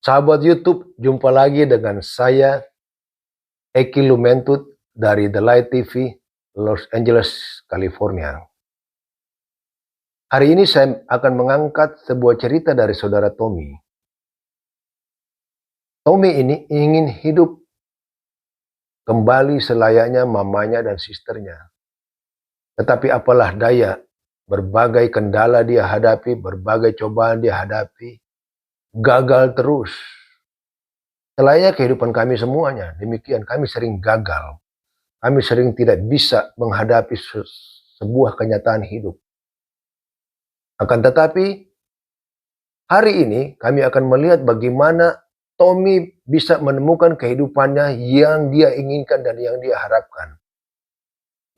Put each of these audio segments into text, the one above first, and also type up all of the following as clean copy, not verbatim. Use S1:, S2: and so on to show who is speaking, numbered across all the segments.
S1: Sahabat YouTube, jumpa lagi dengan saya, Eki Lumentut dari The Light TV, Los Angeles, California. Hari ini saya akan mengangkat sebuah cerita dari saudara Tomy. Tomy ini ingin hidup kembali selayaknya mamanya dan sisternya. Tetapi apalah daya, berbagai kendala dia hadapi, berbagai cobaan dia hadapi, gagal terus. Selayaknya kehidupan kami semuanya, demikian kami sering gagal. Kami sering tidak bisa menghadapi sebuah kenyataan hidup. Akan tetapi, hari ini kami akan melihat bagaimana Tomy bisa menemukan kehidupannya yang dia inginkan dan yang dia harapkan.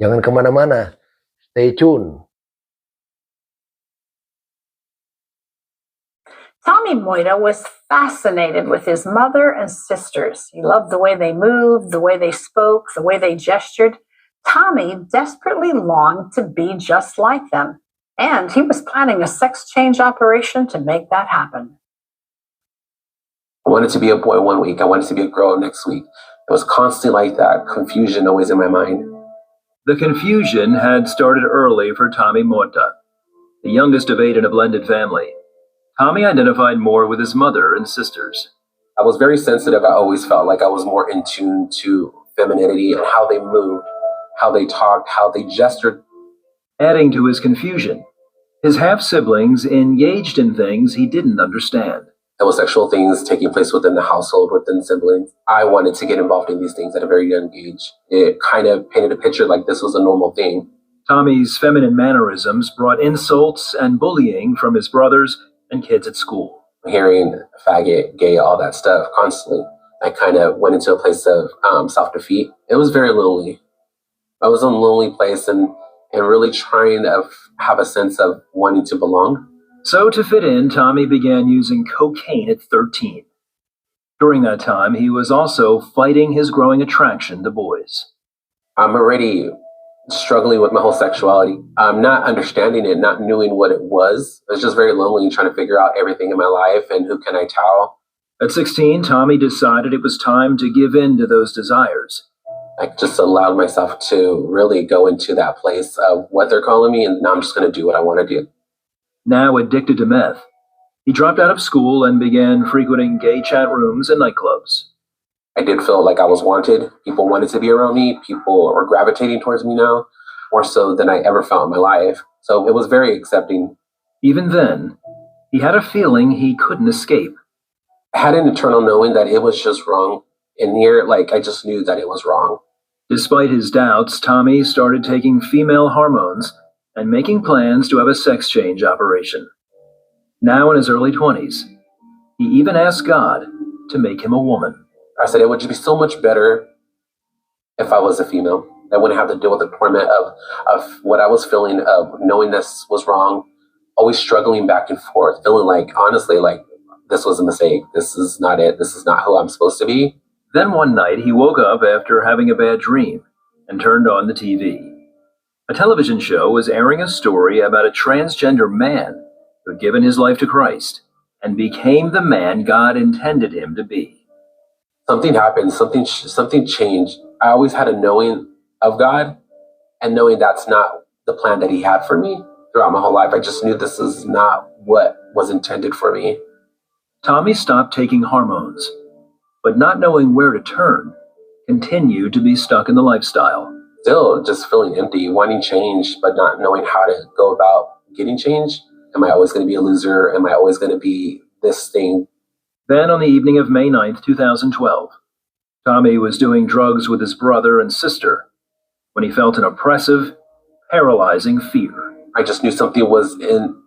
S1: Jangan kemana-mana, stay tune.
S2: Tomy Moita was fascinated with his mother and sisters. He loved the way they moved, the way they spoke, the way they gestured. Tomy desperately longed to be just like them, and he was planning a sex change operation to make that happen.
S3: I wanted to be a boy one week, I wanted to be a girl next week. It was constantly like that, confusion always in my mind.
S4: The confusion had started early for Tomy Moita, the youngest of 8 in a blended family. Tomy identified more with his mother and sisters.
S3: I was very sensitive. I always felt like I was more in tune to femininity and how they moved, how they talked, how they gestured.
S4: Adding to his confusion, his half-siblings engaged in things he didn't understand.
S3: There was sexual things taking place within the household, within siblings. I wanted to get involved in these things at a very young age. It kind of painted a picture like this was a normal thing.
S4: Tomy's feminine mannerisms brought insults and bullying from his brothers and kids at school.
S3: Hearing faggot, gay, all that stuff constantly, I kind of went into a place of self-defeat. It was very lonely. I was in a lonely place and really trying to have a sense of wanting to belong.
S4: So to fit in, Tomy began using cocaine at 13. During that time, he was also fighting his growing attraction to boys.
S3: I'm already struggling with my whole sexuality. I'm not understanding it, not knowing what it was. I was just very lonely trying to figure out everything in my life and who can I tell.
S4: At 16, Tomy decided it was time to give in to those desires.
S3: I just allowed myself to really go into that place of what they're calling me, and now I'm just going to do what I want to do.
S4: Now addicted to meth, he dropped out of school and began frequenting gay chat rooms and nightclubs.
S3: I did feel like I was wanted. People wanted to be around me. People were gravitating towards me now, more so than I ever felt in my life. So it was very accepting.
S4: Even then, he had a feeling he couldn't escape.
S3: I had an internal knowing that it was just wrong. In here, I just knew that it was wrong.
S4: Despite his doubts, Tomy started taking female hormones and making plans to have a sex change operation. Now in his early 20s, he even asked God to make him a woman.
S3: I said it would just be so much better if I was a female. I wouldn't have to deal with the torment of what I was feeling, of knowing this was wrong, always struggling back and forth, feeling like, honestly, like this was a mistake. This is not it. This is not who I'm supposed to be.
S4: Then one night he woke up after having a bad dream and turned on the TV. A television show was airing a story about a transgender man who had given his life to Christ and became the man God intended him to be.
S3: Something happened, something changed. I always had a knowing of God and knowing that's not the plan that he had for me throughout my whole life. I just knew this is not what was intended for me.
S4: Tomy stopped taking hormones, but not knowing where to turn, continued to be stuck in the lifestyle.
S3: Still just feeling empty, wanting change, but not knowing how to go about getting change. Am I always going to be a loser? Am I always going to be this thing?
S4: Then on the evening of May 9th, 2012, Tomy was doing drugs with his brother and sister when he felt an oppressive, paralyzing fear.
S3: I just knew something was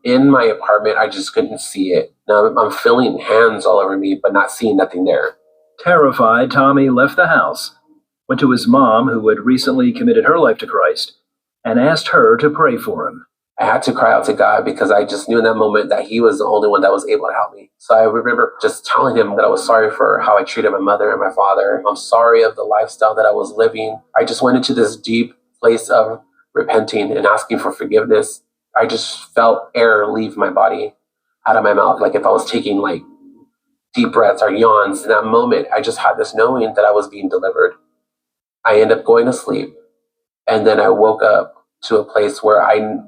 S3: in my apartment. I just couldn't see it. Now I'm feeling hands all over me, but not seeing nothing there.
S4: Terrified, Tomy left the house, went to his mom, who had recently committed her life to Christ, and asked her to pray for him.
S3: I had to cry out to God because I just knew in that moment that he was the only one that was able to help me. So I remember just telling him that I was sorry for how I treated my mother and my father. I'm sorry of the lifestyle that I was living. I just went into this deep place of repenting and asking for forgiveness. I just felt air leave my body out of my mouth, like if I was taking deep breaths or yawns. In that moment, I just had this knowing that I was being delivered. I ended up going to sleep, and then I woke up to a place where I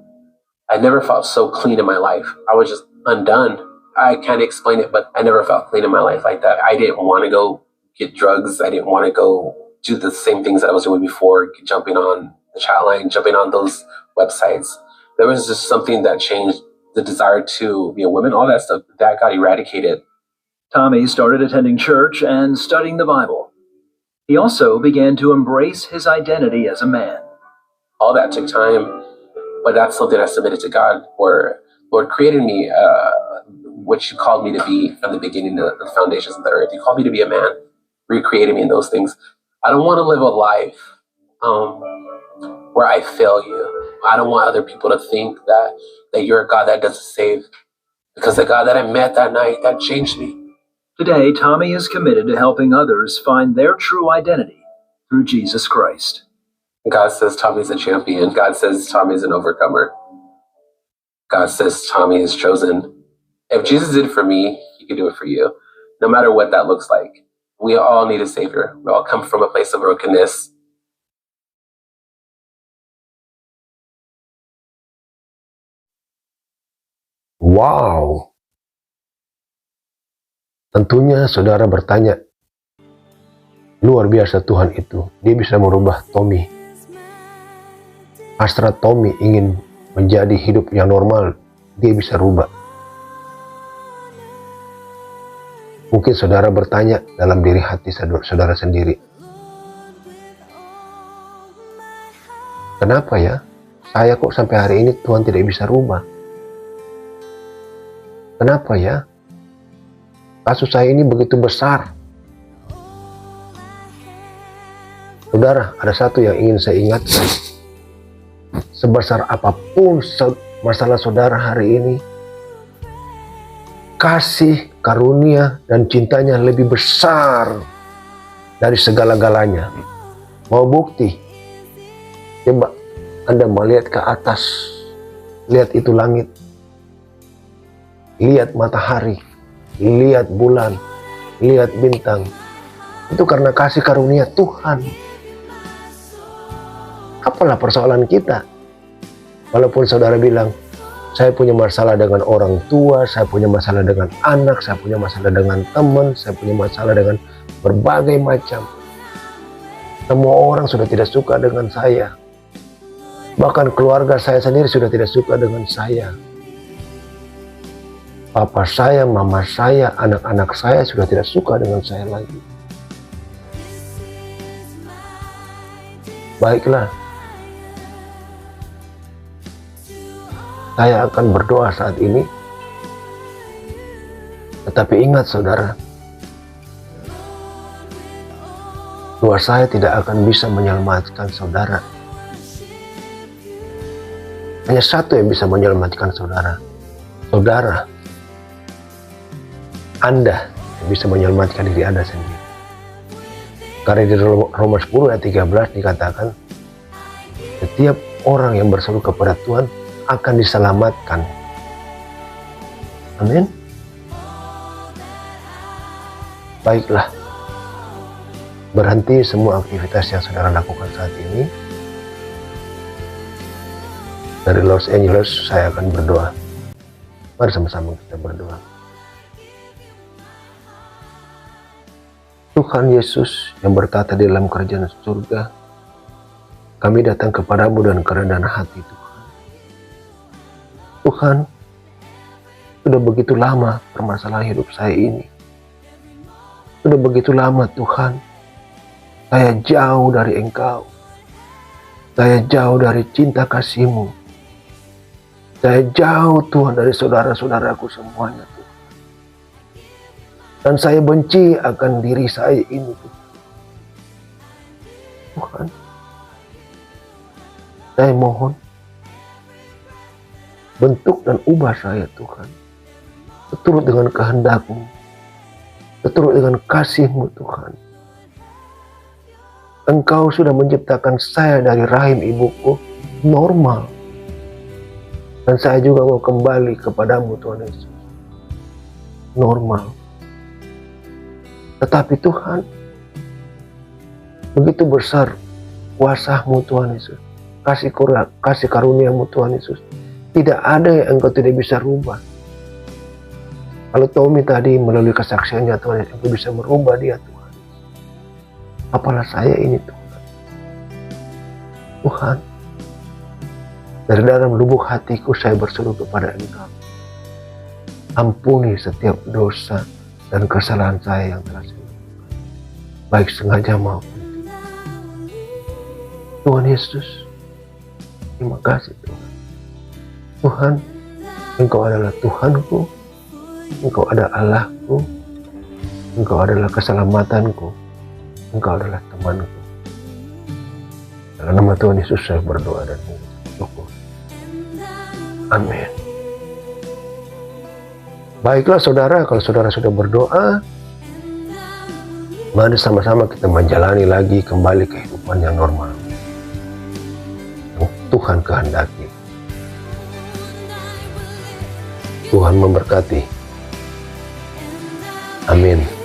S3: never felt so clean in my life. I was just undone. I can't explain it, but I never felt clean in my life like that. I didn't want to go get drugs. I didn't want to go do the same things that I was doing before, jumping on the chat line, jumping on those websites. There was just something that changed. The desire to be a woman, all that stuff, that got eradicated.
S4: Tomy started attending church and studying the Bible. He also began to embrace his identity as a man.
S3: All that took time, but that's something I submitted to God, where Lord created me, what you called me to be from the beginning of the foundations of the earth. You called me to be a man, recreated me in those things. I don't want to live a life where I fail you. I don't want other people to think that you're a God that doesn't save. Because the God that I met that night, that changed me.
S4: Today, Tomy is committed to helping others find their true identity through Jesus Christ.
S3: God says Tommy's a champion. God says Tommy's an overcomer. God says Tomy is chosen. If Jesus did it for me, he can do it for you. No matter what that looks like. We all need a savior. We all come from a place of brokenness.
S1: Wow. Tentunya saudara bertanya, luar biasa Tuhan itu. Dia bisa merubah Tomy. Hasrat Tomy ingin menjadi hidup yang normal, dia bisa rubah. Mungkin saudara bertanya dalam diri hati saudara sendiri, kenapa ya saya kok sampai hari ini Tuhan tidak bisa rubah? Kenapa ya kasus saya ini begitu besar? Saudara, ada satu yang ingin saya ingatkan. Sebesar apapun masalah saudara hari ini, kasih, karunia, dan cintanya lebih besar dari segala-galanya. Mau bukti? Coba Anda melihat ke atas, lihat itu langit, lihat matahari, lihat bulan, lihat bintang. Itu karena kasih karunia Tuhan. Apalah persoalan kita? Walaupun saudara bilang, saya punya masalah dengan orang tua, saya punya masalah dengan anak, saya punya masalah dengan teman, saya punya masalah dengan berbagai macam. Semua orang sudah tidak suka dengan saya. Bahkan keluarga saya sendiri sudah tidak suka dengan saya. Papa saya, mama saya, anak-anak saya sudah tidak suka dengan saya lagi. Baiklah, saya akan berdoa saat ini. Tetapi ingat saudara, doa saya tidak akan bisa menyelamatkan saudara. Hanya satu yang bisa menyelamatkan saudara. Saudara, Anda yang bisa menyelamatkan diri Anda sendiri. Karena di Rom10 ayat 13 dikatakan, setiap orang yang berseru kepada Tuhan akan diselamatkan. Amin. Baiklah, berhenti semua aktivitas yang saudara lakukan saat ini. Dari Los Angeles saya akan berdoa. Mari sama-sama kita berdoa. Tuhan Yesus yang berkata di dalam kerajaan surga, kami datang kepadamu dengan kerendahan hati Tuhan. Tuhan, sudah begitu lama permasalahan hidup saya ini. Sudah begitu lama Tuhan, saya jauh dari Engkau. Saya jauh dari cinta kasih-Mu. Saya jauh Tuhan dari saudara-saudaraku semuanya Tuhan. Dan saya benci akan diri saya ini Tuhan. Saya mohon, bentuk dan ubah saya Tuhan, seturut dengan kehendak-Mu, seturut dengan kasih-Mu Tuhan. Engkau sudah menciptakan saya dari rahim ibuku normal. Dan saya juga mau kembali kepadamu Tuhan Yesus. Normal. Tetapi Tuhan, begitu besar kuasa-Mu Tuhan Yesus, kasih karunia-Mu Tuhan Yesus. Tidak ada yang Engkau tidak bisa rubah. Kalau Tomy tadi melalui kesaksiannya Tuhan, Engkau bisa merubah dia Tuhan. Apalah saya ini Tuhan. Tuhan, dari dalam lubuk hatiku saya berseru kepada Engkau. Ampuni setiap dosa dan kesalahan saya yang telah saya lakukan, baik sengaja maupun tidak. Tuhan Yesus, terima kasih Tuhan. Tuhan, Engkau adalah Tuhanku, Engkau adalah Allahku, Engkau adalah keselamatanku, Engkau adalah temanku. Dalam nama Tuhan Yesus saya berdoa dan bersyukur. Amin. Baiklah saudara, kalau saudara sudah berdoa, mari sama-sama kita menjalani lagi kembali kehidupan yang normal yang Tuhan kehendaki. Tuhan memberkati. Amin.